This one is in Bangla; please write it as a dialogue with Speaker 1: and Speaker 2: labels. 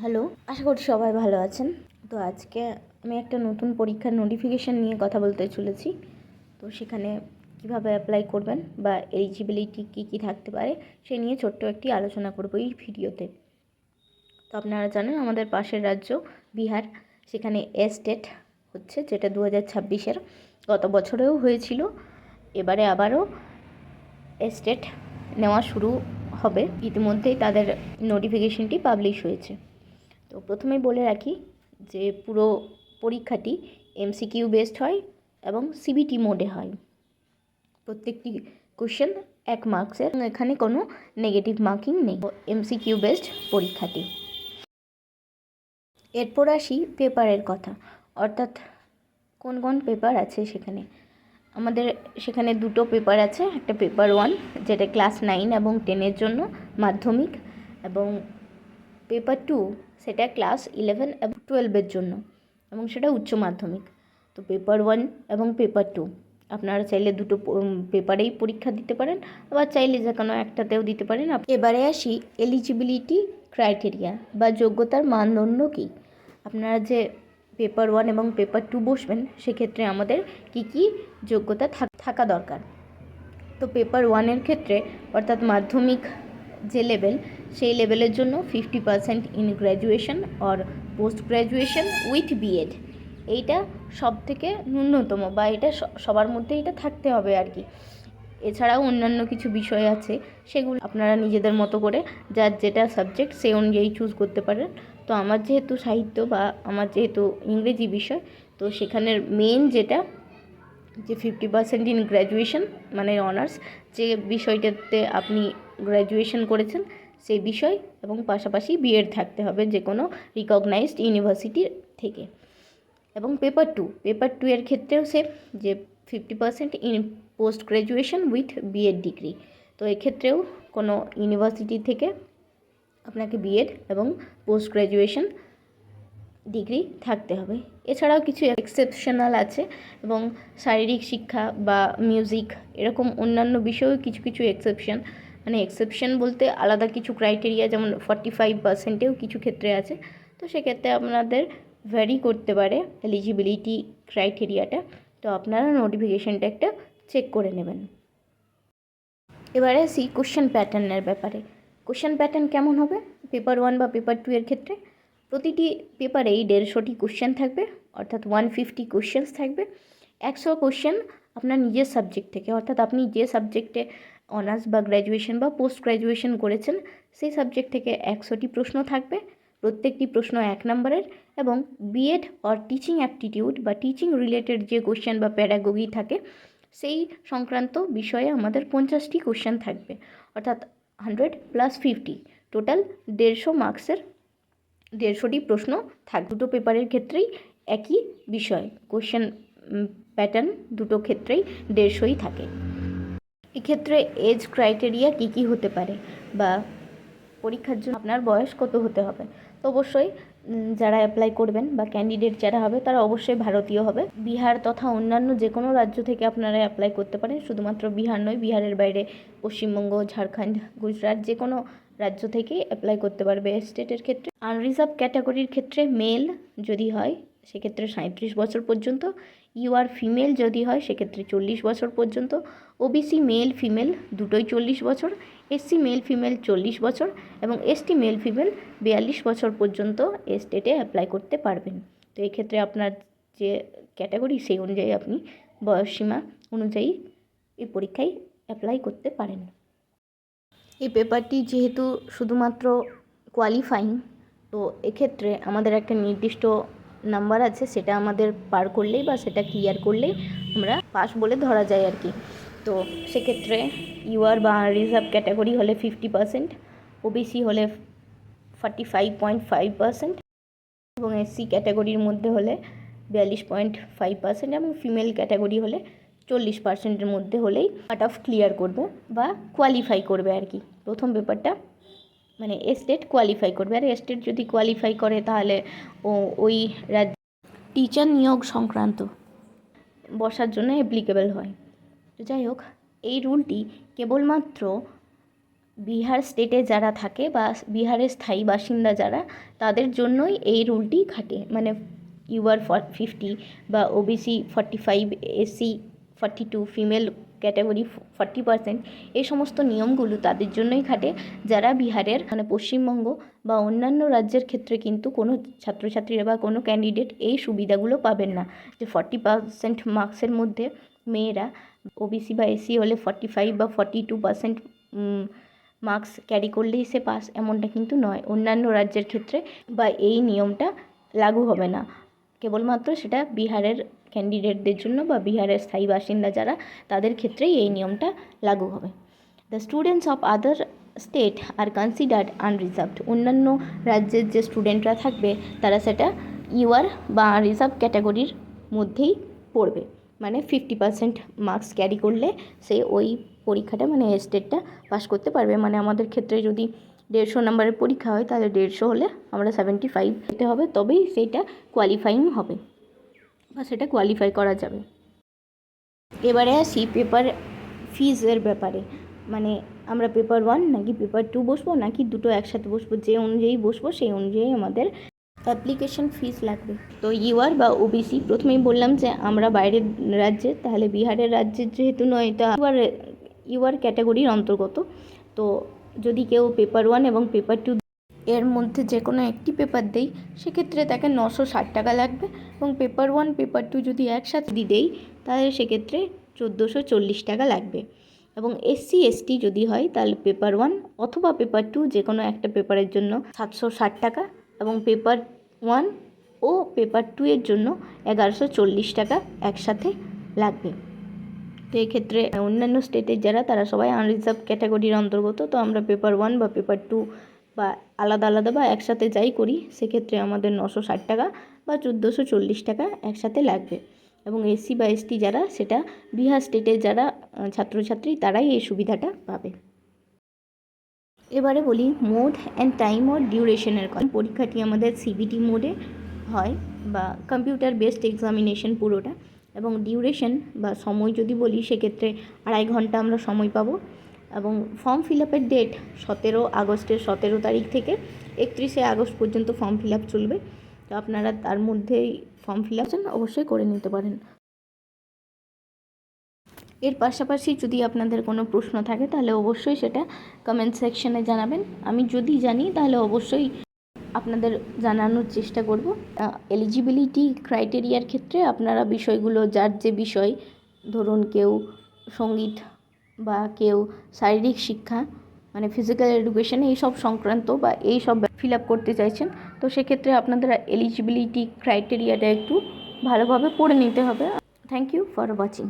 Speaker 1: হ্যালো, আশা করি সবাই ভালো আছেন। তো আজকে আমি একটা নতুন পরীক্ষার নোটিফিকেশান নিয়ে কথা বলতে চলেছি। তো সেখানে কিভাবে অ্যাপ্লাই করবেন বা এলিজিবিলিটি কী থাকতে পারে সে নিয়ে ছোট্ট একটি আলোচনা করব এই ভিডিওতে। তো আপনারা জানেন আমাদের পাশের রাজ্য বিহার, সেখানে এস্টেট হচ্ছে, যেটা 2026-এর গত বছরেও হয়েছিল। এবারে আবারও এস্টেট নেওয়া শুরু হবে। ইতিমধ্যেই তাদের নোটিফিকেশনটি পাবলিশ হয়েছে। তো প্রথমেই বলে রাখি যে পুরো পরীক্ষাটি এমসিকিউ বেসড হয় এবং সিবিটি মোডে হয়। প্রত্যেকটি কোশ্চেন 1 মার্কসের, এখানে কোনো নেগেটিভ মার্কিং নেই। এমসিকিউ বেসড পরীক্ষাটি। এরপর আসি পেপারের কথা, অর্থাৎ কোন কোন পেপার আছে সেখানে। আমাদের সেখানে দুটো পেপার আছে। একটা পেপার 1, যেটা ক্লাস 9 এবং 10-এর জন্য মাধ্যমিক, এবং পেপার 2 সেটা ক্লাস 11 এবং 12-এর জন্য, এবং সেটা উচ্চ মাধ্যমিক। তো পেপার 1 এবং পেপার 2 আপনারা চাইলে দুটো পেপারেই পরীক্ষা দিতে পারেন, আবার চাইলে যে কোনো একটাতেও দিতে পারেন। এবারে আসি এলিজিবিলিটি ক্রাইটেরিয়া বা যোগ্যতার মানদণ্ড কী। আপনারা যে পেপার 1 এবং পেপার 2 বসবেন, সেক্ষেত্রে আমাদের কী যোগ্যতা থাকা দরকার। তো পেপার 1-এর ক্ষেত্রে, অর্থাৎ মাধ্যমিক যে লেভেল, সেই লেভেলের জন্য 50% in graduation or post graduation with B Ed. এইটা সব থেকে ন্যূনতম, বা এটা সবার মধ্যে এটা থাকতে হবে আর কি। এছাড়াও অন্যান্য কিছু বিষয় আছে, সেগুলো আপনারা নিজেদের মতো করে যার যেটা সাবজেক্ট সেই অনুযায়ী চুজ করতে পারেন। তো আমার যেহেতু সাহিত্য বা আমার যেহেতু ইংরেজি বিষয়, তো সেখানের মেন যেটা যে 50% ইন গ্র্যাজুয়েশন মানে অনার্স, যে বিষয়টাতে আপনি গ্র্যাজুয়েশন করেছেন সেই বিষয়, এবং পাশাপাশি বিএড থাকতে হবে যে কোনো রিকগনাইজড ইউনিভার্সিটি থেকে। এবং পেপার 2 এর ক্ষেত্রেও সেম, যে 50% in post graduation with B Ed degree. তো এক্ষেত্রেও কোনো ইউনিভার্সিটি থেকে আপনাকে বিএড এবং পোস্ট গ্র্যাজুয়েশন ডিগ্রি থাকতে হবে। এছাড়াও কিছু এক্সেপশনাল আছে, এবং শারীরিক শিক্ষা বা মিউজিক এরকম অন্যান্য বিষয়েও কিছু কিছু এক্সেপশন, মানে এক্সেপশন বলতে আলাদা কিছু ক্রাইটেরিয়া, যেমন 45%-এও কিছু ক্ষেত্রে আছে। তো সেক্ষেত্রে আপনাদের ভ্যারি করতে পারে এলিজিবিলিটি ক্রাইটেরিয়াটা। তো আপনারা নোটিফিকেশানটা একটা চেক করে নেবেন। এবারে আসি কোশ্চেন প্যাটার্নের ব্যাপারে। কোশ্চেন প্যাটার্ন কেমন হবে পেপার 1 বা পেপার 2 এর ক্ষেত্রে? প্রতিটি পেপারেই 150টি কোশ্চেন থাকবে, অর্থাৎ 150 কোশ্চেন্স থাকবে। 100 কোশ্চেন আপনার নিজের সাবজেক্ট থেকে, অর্থাৎ আপনি যে সাবজেক্টে অনার্স বা গ্র্যাজুয়েশন বা পোস্ট গ্র্যাজুয়েশন করেছেন সেই সাবজেক্ট থেকে 100টি প্রশ্ন থাকবে। প্রত্যেকটি প্রশ্ন 1 নম্বরের, এবং বিএড অর টিচিং অ্যাপটিটিউড বা টিচিং রিলেটেড যে কোশ্চেন বা প্যাডাগোগি থাকে সেই সংক্রান্ত বিষয়ে আমাদের 50টি কোশ্চেন থাকবে, অর্থাৎ 100 + 50, টোটাল 150 মার্কসের 150টি প্রশ্ন থাকবে। দুটো পেপারের ক্ষেত্রেই একই বিষয়, কোশ্চেন প্যাটার্ন দুটো ক্ষেত্রেই 150ই থাকে। এক্ষেত্রে এজ ক্রাইটেরিয়া কী হতে পারে, বা পরীক্ষার জন্য আপনার বয়স কত হতে হবে? তো অবশ্যই যারা অ্যাপ্লাই করবেন বা ক্যান্ডিডেট যারা হবে তারা অবশ্যই ভারতীয় হবে। বিহার তথা অন্যান্য যে কোনো রাজ্য থেকে আপনারা অ্যাপ্লাই করতে পারেন, শুধুমাত্র বিহার নয়, বিহারের বাইরে পশ্চিমবঙ্গ, ঝাড়খণ্ড, গুজরাট যে কোনো রাজ্য থেকে অ্যাপ্লাই করতে পারবে স্টেটের ক্ষেত্রে। আনরিজার্ভ ক্যাটাগরির ক্ষেত্রে মেল যদি হয় সেক্ষেত্রে 37 বছর পর্যন্ত, ইউআর ফিমেল যদি হয় সেক্ষেত্রে 40 বছর পর্যন্ত, ওবিসি মেল ফিমেল দুটোই 40 বছর, এসসি মেল ফিমেল 40 বছর, এবং এসটি মেল ফিমেল 42 বছর পর্যন্ত স্টেটে অ্যাপ্লাই করতে পারবেন। তো এক্ষেত্রে আপনার যে ক্যাটাগরি সেই অনুযায়ী আপনি বয়সসীমা অনুযায়ী এই পরীক্ষায় অ্যাপ্লাই করতে পারেন। এই পেপারটি যেহেতু শুধুমাত্র কোয়ালিফাইং, তো এক্ষেত্রে আমাদের একটা নির্দিষ্ট নাম্বার আছে, সেটা আমাদের পার করলেই বা সেটা ক্লিয়ার করলেই আমরা পাস বলে ধরা যায় আর কি। তো সেক্ষেত্রে ইউআর বা রিজার্ভ ক্যাটাগরি হলে 50%, ওবিসি হলে 45.5%, এবং এসসি ক্যাটাগরির মধ্যে হলে 42.5%, এবং ফিমেল ক্যাটাগরি হলে 40%-এর মধ্যে হলেই কাট অফ ক্লিয়ার করবে বা কোয়ালিফাই করবে আর কি। প্রথম পেপারটা মানে স্টেট কোয়ালিফাই করবে, আর স্টেট যদি কোয়ালিফাই করে তাহলে ওই রাজ্য টিচার নিয়োগ সংক্রান্ত বসার জন্য অ্যাপ্লিকেবল হয়। তো যাই হোক, এই রুলটি কেবলমাত্র বিহার স্টেটে যারা থাকে বা বিহারের স্থায়ী বাসিন্দা যারা, তাদের জন্যই এই রুলটি খাটে। মানে ইউআর 50 বা ওবিসি 45, এসসি 42, ফিমেল ক্যাটাগরি 40%, এই সমস্ত নিয়মগুলো তাদের জন্যই খাটে যারা বিহারের মানে পশ্চিমবঙ্গ বা অন্যান্য রাজ্যের ক্ষেত্রে কিন্তু কোনো ছাত্রছাত্রীরা বা কোনো ক্যান্ডিডেট এই সুবিধাগুলো পাবেন না, যে 40% মার্কসের মধ্যে মেয়েরা ওবিসি বা এসসি হলে 45 বা 42% মার্কস ক্যারি করলেই সে পাস, এমনটা কিন্তু নয়। অন্যান্য রাজ্যের ক্ষেত্রে বা এই নিয়মটা লাগু হবে না, কেবলমাত্র সেটা বিহারের ক্যান্ডিডেটদের জন্য বা বিহারের স্থায়ী বাসিন্দা যারা, তাদের ক্ষেত্রেই এই নিয়মটা লাগু হবে। The students of other state R considered unreserved. অন্যান্য রাজ্যের যে স্টুডেন্টরা থাকবে তারা সেটা ইউআর বা রিজার্ভ ক্যাটাগরির মধ্যেই পড়বে। মানে 50% মার্কস ক্যারি করলে সে ওই পরীক্ষাটা মানে স্টেটটা পাস করতে পারবে। মানে আমাদের ক্ষেত্রে যদি 150 নম্বরের পরীক্ষা হয়, তাহলে 150 হলে আমরা 75 পেতে হবে, তবেই সেইটা কোয়ালিফাইং হবে বা সেটা কোয়ালিফাই করা যাবে। এবারে আসি পেপার ফিজের ব্যাপারে। মানে আমরা পেপার 1 নাকি পেপার 2 বসবো, নাকি দুটো একসাথে বসবো, যে অনুযায়ী বসবো সেই অনুযায়ী আমাদের অ্যাপ্লিকেশন ফিস লাগবে। তো ইউআর বা ওবিসি, প্রথমেই বললাম যে আমরা বাইরের রাজ্যে, তাহলে বিহারের রাজ্যের যেহেতু নয়, এটা ইউআর ক্যাটাগরির অন্তর্গত। তো যদি কেউ পেপার 1 এবং পেপার 2 এর মধ্যে যে কোনো একটি পেপার দেই, সেক্ষেত্রে তাকে 960 টাকা লাগবে। এবং পেপার 1 পেপার 2 যদি একসাথে দেই, তাহলে সেক্ষেত্রে 1440 টাকা লাগবে। এবং এসসি এসটি যদি হয়, তাহলে পেপার 1 অথবা পেপার 2 যে কোনো একটা পেপারের জন্য 760 টাকা, এবং পেপার 1 ও পেপার 2 এর জন্য 1140 টাকা একসাথে লাগবে। তো এক্ষেত্রে অন্যান্য স্টেটের যারা, তারা সবাই আনরিজার্ভ ক্যাটাগরির অন্তর্গত। তো আমরা পেপার 1 বা পেপার 2 বা আলাদা আলাদা বা একসাথে যাই করি, সেক্ষেত্রে আমাদের 960 টাকা বা 1440 টাকা একসাথে লাগবে। এবং এসসি বা এসটি যারা, সেটা বিহার স্টেটের যারা ছাত্রছাত্রী, তারাই এই সুবিধাটা পাবে। এবারে বলি মোড অ্যান্ড টাইম ও ডিউরেশনের কথা। পরীক্ষাটি আমাদের সিবিটি মোডে হয় বা কম্পিউটার বেসড এক্সামিনেশন পুরোটা। এবং ডিউরেশন বা সময় যদি বলি, সেক্ষেত্রে 2.5 ঘন্টা আমরা সময় পাবো। এবং ফর্ম ফিল আপের ডেট 17 আগস্টের 17 তারিখ থেকে 31শে আগস্ট পর্যন্ত ফর্ম ফিল আপ চলবে। তো আপনারা তার মধ্যেই ফর্ম ফিল আপ অবশ্যই করে নিতে পারেন। এর পাশাপাশি যদি আপনাদের কোনো প্রশ্ন থাকে, তাহলে অবশ্যই সেটা কমেন্ট সেকশনে জানাবেন। আমি যদি জানি, তাহলে অবশ্যই আপনাদের জানানোর চেষ্টা করব। এলিজিবিলিটি ক্রাইটেরিয়ার ক্ষেত্রে আপনারা বিষয়গুলো, যার যে বিষয়, ধরুন কেউ সঙ্গীত বা কেউ শারীরিক শিক্ষা মানে ফিজিক্যাল এডুকেশন, এইসব সংক্রান্ত বা এই সব ফিল আপ করতে চাইছেন, তো সেক্ষেত্রে আপনাদের এলিজিবিলিটি ক্রাইটেরিয়াটা একটু ভালোভাবে পড়ে নিতে হবে। Thank you for watching.